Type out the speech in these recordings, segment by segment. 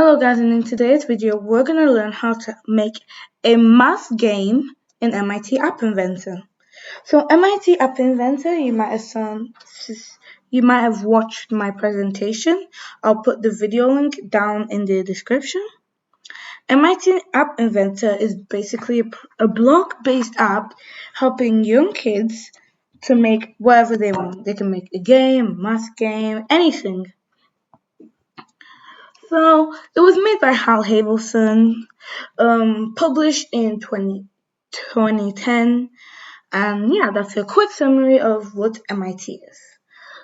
Hello guys, and in today's video we're going to learn how to make a math game in MIT App Inventor. So MIT App Inventor, you might have watched my presentation. I'll put the video link down in the description. MIT App Inventor is basically a block-based app helping young kids to make whatever they want. They can make a game, a math game, anything. So it was made by Hal Habelson, published in 2010, and yeah, that's a quick summary of what MIT is.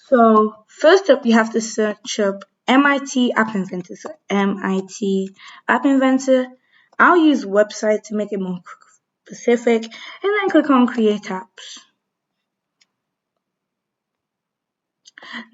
So first up, you have to search up MIT App Inventor. So MIT App Inventor. I'll use website to make it more specific, and then click on Create Apps.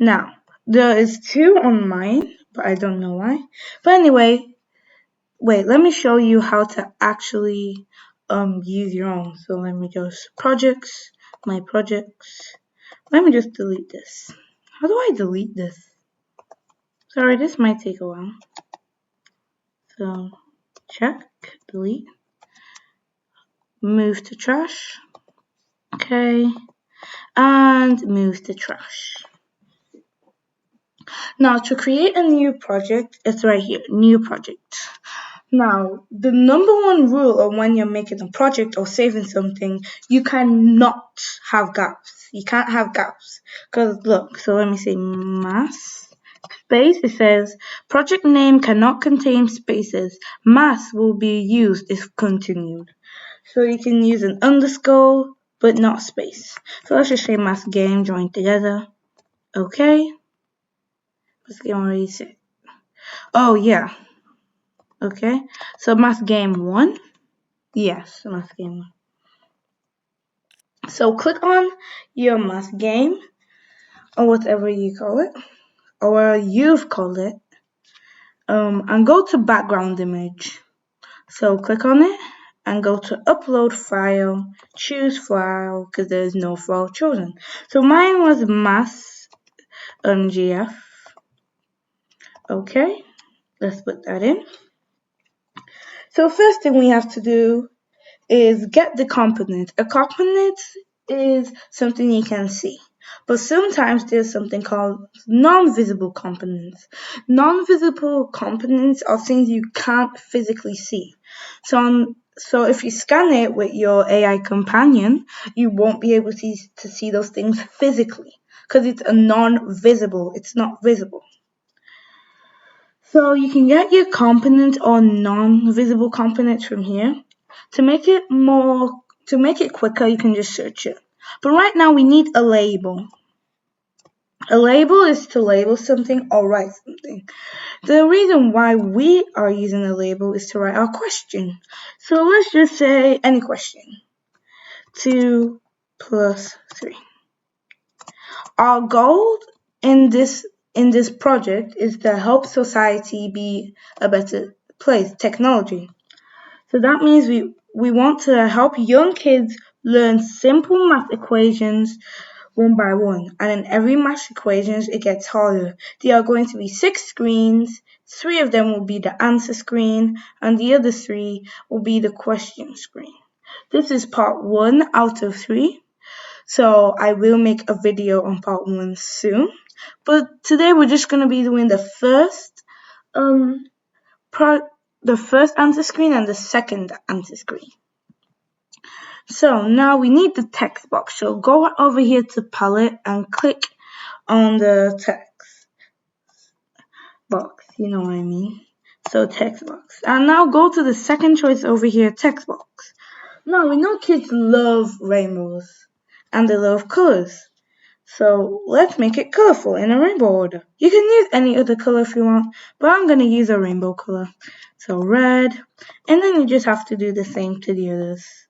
Now, there is two on mine, but I don't know why. But anyway, wait, let me show you how to actually use your own. So let me just projects, my projects. Let me just delete this. How do I delete this? Sorry, this might take a while. So check, delete, move to trash. Okay, and move to trash. Now to create a new project, it's right here, new project. Now, the number one rule of when you're making a project or saving something, you cannot have gaps. You can't have gaps. Because look, so let me say math space. It says project name cannot contain spaces. Math will be used if continued. So you can use an underscore, but not space. So let's just say math game joined together. Okay. Math game already set. Oh, yeah. Okay, so math game 1. Yes, math game 1. So click on your math game, or whatever you call it, or you've called it, and go to background image. So click on it and go to upload file, choose file, because there's no file chosen. So mine was math GF. Okay, let's put that in. So first thing we have to do is get the component. A component is something you can see, but sometimes there's something called non-visible components. Non-visible components are things you can't physically see. So if you scan it with your AI companion, you won't be able to see those things physically because it's a non-visible. It's not visible. So you can get your component or non-visible components from here. To make it quicker, you can just search it. But right now we need a label. A label is to label something or write something. The reason why we are using a label is to write our question. So let's just say any question. 2 plus 3. Our goal in this project is to help society be a better place, technology. So that means we want to help young kids learn simple math equations one by one. And in every math equations, it gets harder. There are going to be 6 screens. 3 of them will be the answer screen, and the other 3 will be the question screen. This is part 1 out of 3. So I will make a video on part 1 soon. But today we're just going to be doing the first answer screen and the second answer screen. So now we need the text box. So go over here to palette and click on the text box. You know what I mean. So text box. And now go to the second choice over here, text box. Now we know kids love rainbows and they love colors. So let's make it colorful in a rainbow order. You can use any other color if you want, but I'm going to use a rainbow color. So red, and then you just have to do the same to the others.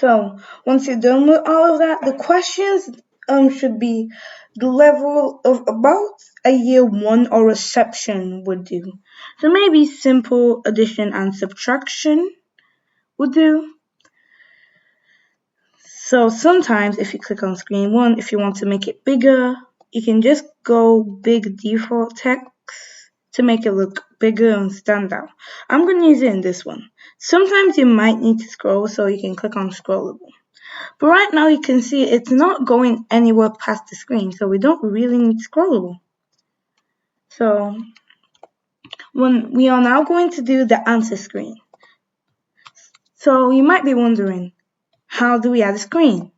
So once you're done with all of that, the questions should be the level of about a year one or reception would do. So maybe simple addition and subtraction would do. So sometimes if you click on screen one, if you want to make it bigger, you can just go big default text to make it look bigger and stand out. I'm going to use it in this one. Sometimes you might need to scroll, so you can click on scrollable. But right now you can see it's not going anywhere past the screen, so we don't really need scrollable. So when we are now going to do the answer screen. So you might be wondering, how do we add a screen?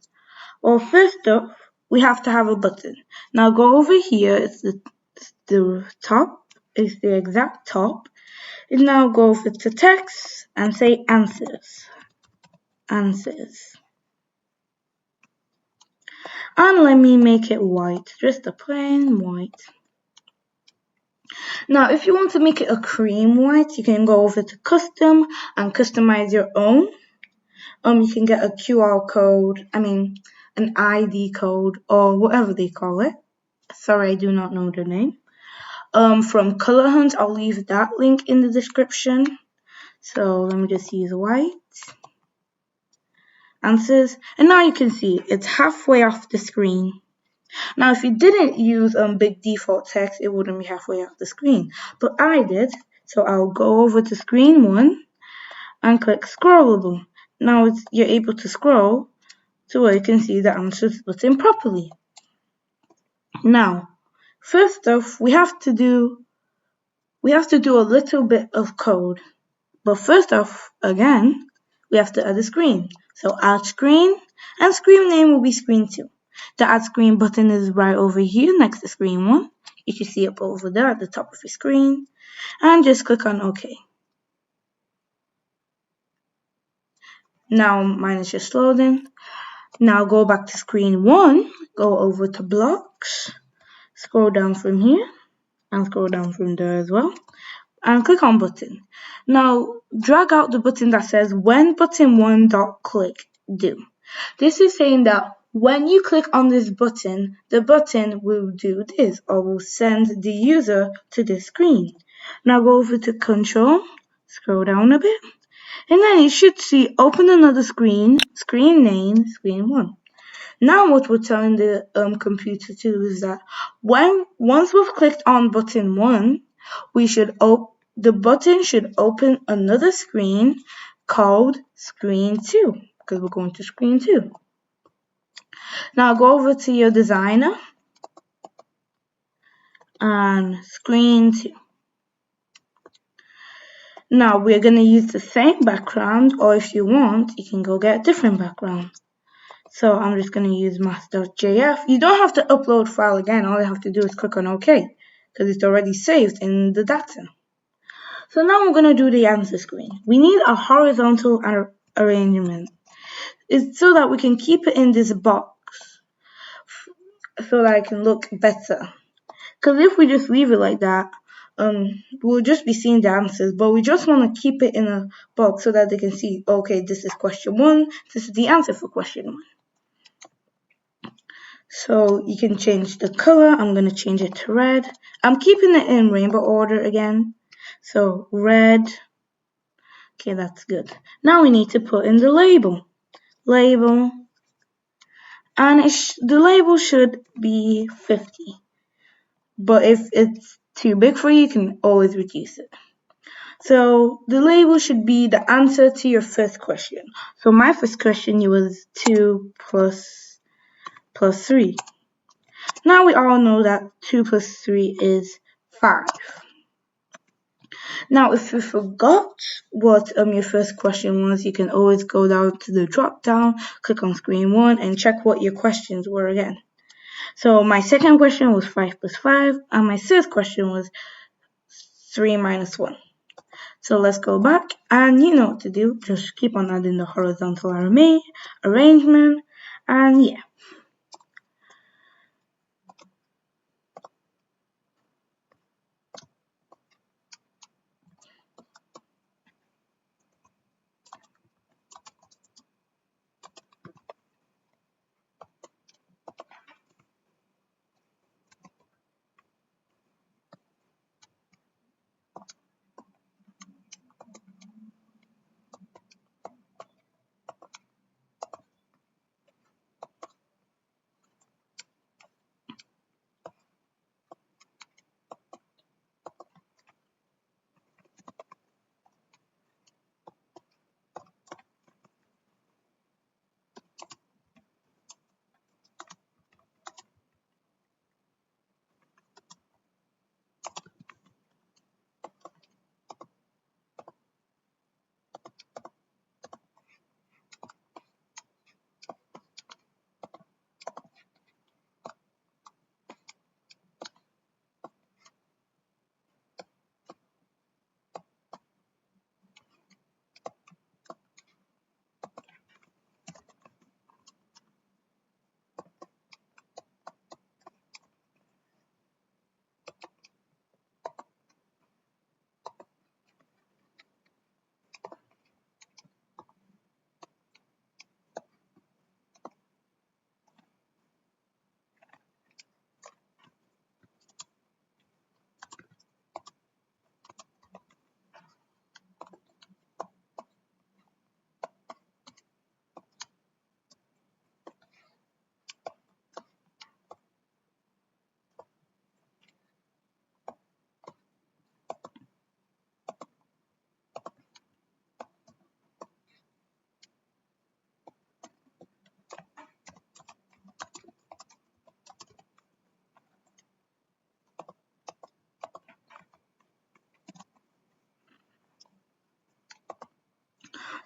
Well, first off, we have to have a button. Now go over here, it's the top, it's the exact top. And now go over to text and say answers. Answers. And let me make it white, just a plain white. Now, if you want to make it a cream white, you can go over to custom and customize your own. You can get a QR code, an ID code or whatever they call it. Sorry, I do not know the name. From Color Hunt, I'll leave that link in the description. So let me just use white. Answers, and now you can see it's halfway off the screen. Now, if you didn't use big default text, it wouldn't be halfway off the screen. But I did, so I'll go over to screen one and click scrollable. Now you're able to scroll to where you can see the answers button properly. Now, first off, we have to do a little bit of code. But first off, again, we have to add a screen. So add screen, and screen name will be screen 2. The add screen button is right over here next to screen 1. You can see it over there at the top of your screen. And just click on OK. Now mine is just loading. Now go back to screen 1, go over to blocks, scroll down from here, and scroll down from there as well. And click on button. Now drag out the button that says when button 1.click do. This is saying that when you click on this button, the button will do this or will send the user to this screen. Now go over to control, scroll down a bit, and then you should see open another screen, screen name, screen 1. Now what we're telling the computer to do is that once we've clicked on button 1, the button should open another screen called screen 2 because we're going to screen 2. Now go over to your designer and screen 2. Now we're going to use the same background, or if you want, you can go get a different background. So I'm just going to use math.jf. You don't have to upload file again. All you have to do is click on OK because it's already saved in the data. So now we're going to do the answer screen. We need a horizontal arrangement. It's so that we can keep it in this box so that it can look better. Because if we just leave it like that, we'll just be seeing the answers, but we just want to keep it in a box so that they can see, okay, this is question 1, this is the answer for question 1. So you can change the color. I'm going to change it to red. I'm keeping it in rainbow order again. So red. Okay, that's good. Now we need to put in the label. Label. And the label should be 50. But if it's too big for you, you can always reduce it. So the label should be the answer to your first question. So my first question was 2 plus 3. Now we all know that 2 plus 3 is 5. Now if you forgot what your first question was, you can always go down to the drop down, click on screen 1 and check what your questions were again. So my second question was 5 plus 5 and my third question was 3 minus 1. So let's go back and you know what to do. Just keep on adding the horizontal arrangement and yeah.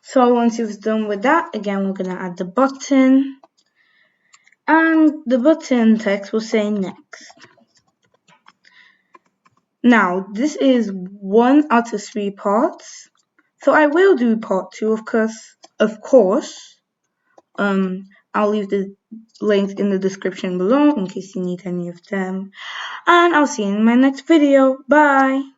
So once you've done with that, again, we're going to add the button. And the button text will say next. Now, this is 1 out of 3 parts. So I will do part 2, of course. I'll leave the links in the description below in case you need any of them. And I'll see you in my next video. Bye!